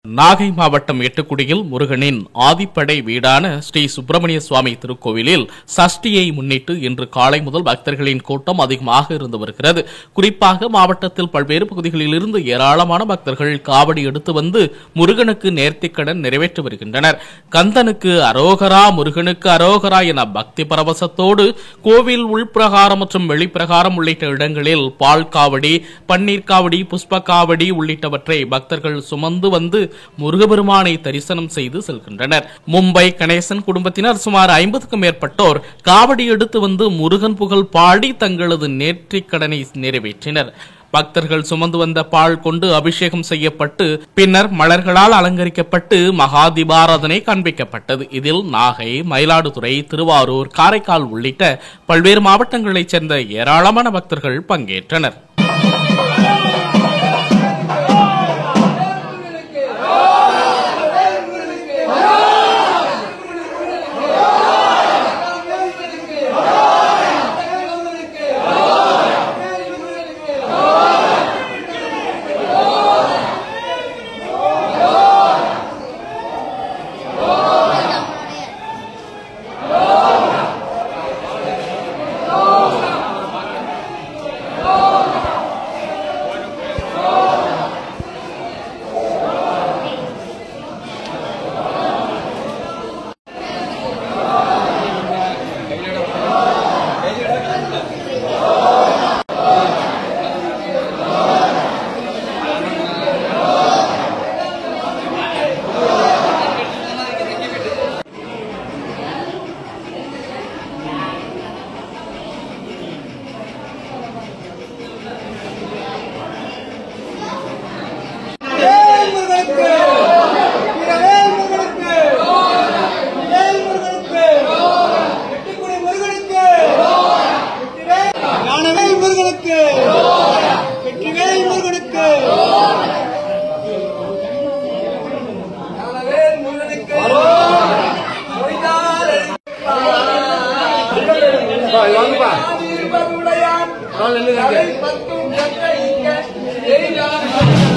நாகை மாவட்டம் எட்டுக்குடியில் முருகனின் ஆதிப்படை வீடான ஸ்ரீ சுப்பிரமணிய சுவாமி திருக்கோவிலில் சஷ்டியை முன்னிட்டு இன்று காலை முதல் பக்தர்களின் கூட்டம் அதிகமாக இருந்து வருகிறது. குறிப்பாக மாவட்டத்தில் பல்வேறு பகுதிகளில் இருந்து ஏராளமான பக்தர்கள் காவடி எடுத்து வந்து முருகனுக்கு நேர்த்திக்கடன் நிறைவேற்றி வருகின்றனர். கந்தனுக்கு அரோகரா, முருகனுக்கு அரோகரா என பக்தி பரவசத்தோடு கோவில் உள்பிரகாரம் மற்றும் வெளிப்பிரகாரம் உள்ளிட்ட இடங்களில் பால் காவடி, பன்னீர் காவடி, புஷ்ப காவடி உள்ளிட்டவற்றை பக்தர்கள் சுமந்து வந்து முருகபெருமானை தரிசனம் செய்து செல்கின்றனர். மும்பை கணேசன் குடும்பத்தினர் சுமார் 50க்கும் மேற்பட்டோர் காவடி எடுத்து வந்து முருகன் புகழ் பாடி தங்களது நேர்த்திக் கடனை நிறைவேற்றினர். பக்தர்கள் சுமந்து வந்த பால் கொண்டு அபிஷேகம் செய்யப்பட்டு பின்னர் மலர்களால் அலங்கரிக்கப்பட்டு மகா தீபாராதனை காண்பிக்கப்பட்டது. இதில் நாகை, மயிலாடுதுறை, திருவாரூர், காரைக்கால் உள்ளிட்ட பல்வேறு மாவட்டங்களைச் சேர்ந்த ஏராளமான பக்தர்கள் பங்கேற்றனர். Pak.